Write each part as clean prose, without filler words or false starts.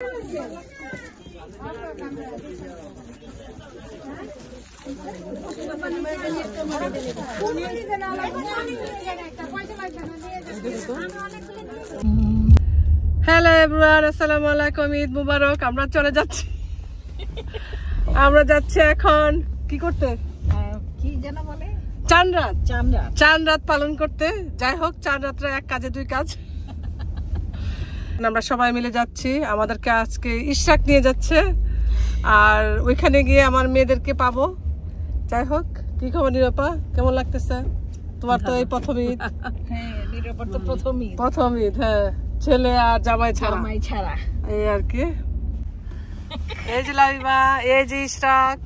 Hello everyone, আসসালামু আলাইকুম, ঈদ মুবারক। আমরা চলে যাচ্ছি, আমরা যাচ্ছি এখন কি করতে, কি যেন বলে, চাঁদ রাত পালন করতে। যাই হোক, চাঁদ রাত্রে এক কাজে দুই কাজ। আমরা সবাই মিলে যাচ্ছি, আমাদেরকে আজকে ইশরাক নিয়ে যাচ্ছে, আর ওইখানে গিয়ে আমার মেয়েদেরকে পাবো। যাই হোক, কি খবর নিরূপা, কেমন লাগতেছে তোমার? তো এই প্রথম ঈদ। হ্যাঁ, নিরূপার তো প্রথম ঈদ। হ্যাঁ, ছেলে আর জামাই ছাড়া এই আর কি। এই যে লাবিবা, এই যে ইশরাক।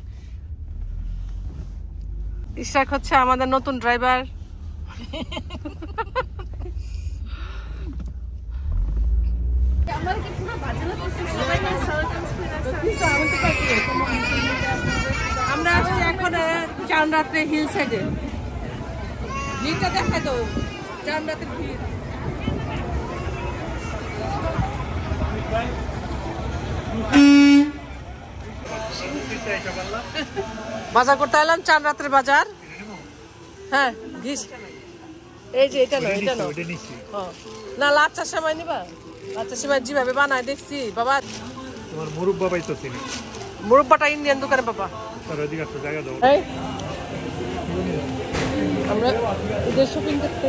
ইশরাক হচ্ছে আমাদের নতুন ড্রাইভার। আমরা আসছি এখন চাঁদ রাত্রে হিল সাইডে। ভিড়টা দেখায় তো, চাঁদ রাতের ভিড়। বাজার করতে এলাম, চাঁদ রাতের বাজার। হ্যাঁ, ঘিস। এই যে এটা নয়, এটা নয় না, লাচ্চার সময় নিবা। লাচ্চার সময় যেভাবে বানায় দেখছি বাবা। তোমার মুরব্বা পাইতো চিনি, মুরব্বাটা ইন্ডিয়ান দোকানে বাবা। আমরা ঈদের শপিং করতে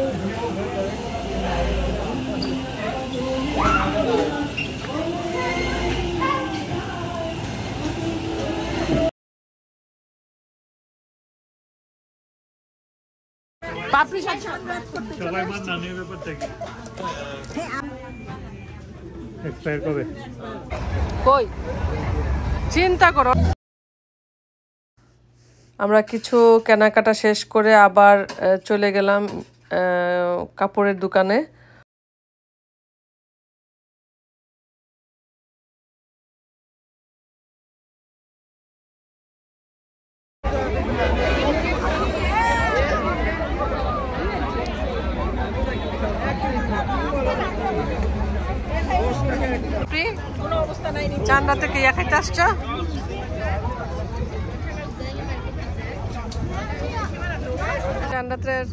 কই চিন্তা করো। আমরা কিছু কেনাকাটা শেষ করে আবার চলে গেলাম কাপড়ের দোকানে। চাঁদ রাতে কি খাইতে আসছো? চাঁদ রাত্রের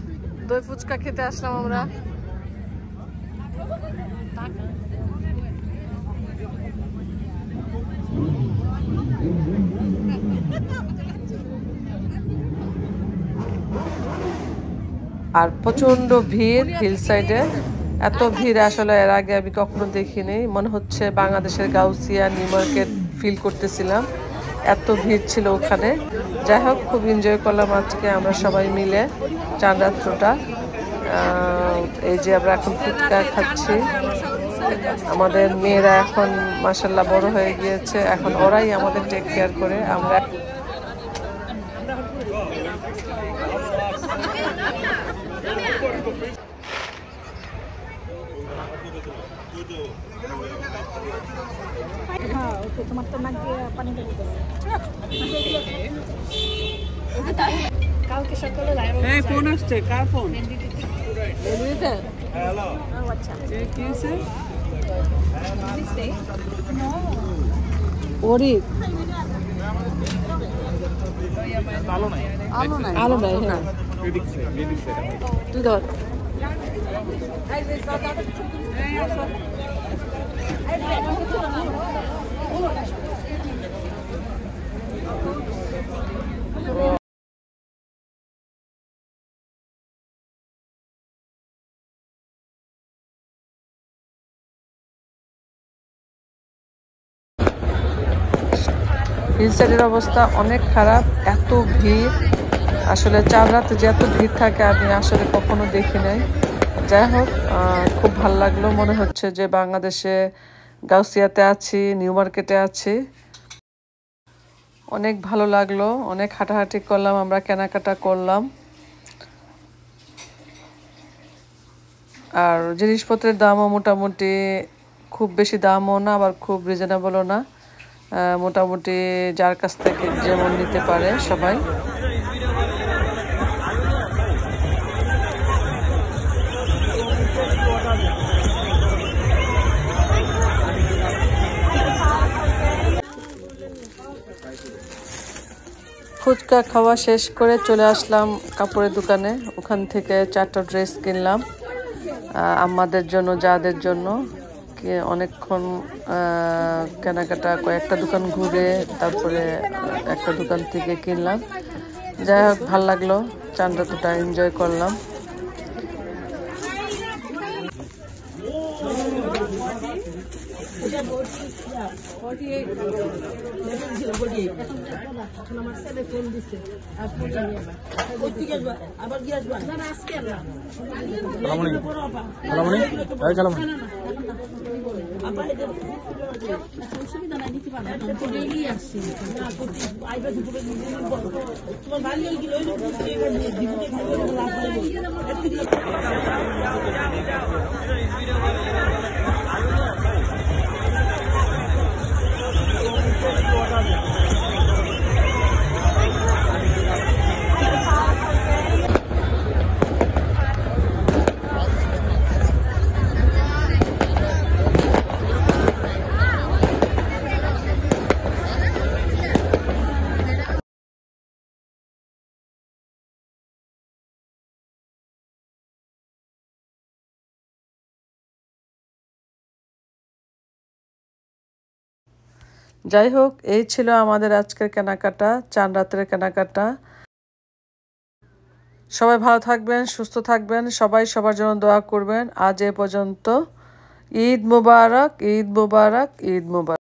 দই ফুচকা খেতে আসলাম আমরা। আর প্রচন্ড ভিড় হিল সাইডে। এত ভিড় আসলে এর আগে আমি কখনো দেখিনি। মনে হচ্ছে বাংলাদেশের গাউসিয়া, নিউ মার্কেট ফিল করতেছিলাম, এত ভিড় ছিল ওখানে। যাই হোক, খুব এনজয় করলাম আজকে আমরা সবাই মিলে চাঁদ রাত্রটা। এই যে আমরা এখন ফুচকা খাচ্ছি। আমাদের মেয়েরা এখন মাশাআল্লাহ বড় হয়ে গিয়েছে, এখন ওরাই আমাদের টেক কেয়ার করে। আমরা তোমার তো নাক দিয়ে পানি কালকে সকালে ফোন আসছে। কার ফোন? আলো নাই। হ্যাঁ, তুই ধর। হিল সাইডের অবস্থা অনেক খারাপ, এত ভিড়। আসলে চাঁদ রাতে যে এত ভিড় থাকে আমি আসলে কখনো দেখি নাই। যাই হোক, খুব ভালো লাগলো। মনে হচ্ছে যে বাংলাদেশে গাউসিয়াতে আছি, নিউ মার্কেটে আছি। অনেক ভালো লাগলো, অনেক হাঁটাহাঁটি করলাম, আমরা কেনাকাটা করলাম। আর জিনিসপত্রের দামও মোটামুটি খুব বেশি দামও না, আবার খুব রিজনেবলও না। মোটামুটি যার কাছ থেকে যেমন নিতে পারে সবাই। ফুচকা খাওয়া শেষ করে চলে আসলাম কাপড়ের দোকানে। ওখান থেকে 4টা ড্রেস কিনলাম আমাদের জন্য, যাদের জন্য। অনেকক্ষণ কেনাকাটা, কয়েকটা দোকান ঘুরে তারপরে একটা দোকান থেকে কিনলাম। যাই হোক, ভাল লাগলো, চাঁদরাতটা এনজয় করলাম। যাই হোক, এই ছিল আমাদের আজকের কেনাকাটা, চাঁদরাতের কেনাকাটা। সবাই ভালো থাকবেন, সুস্থ থাকবেন, সবাই সবার জন্য দোয়া করবেন। আজ এ পর্যন্ত। ঈদ মুবারক, ঈদ মুবারক, ঈদ মুবারক।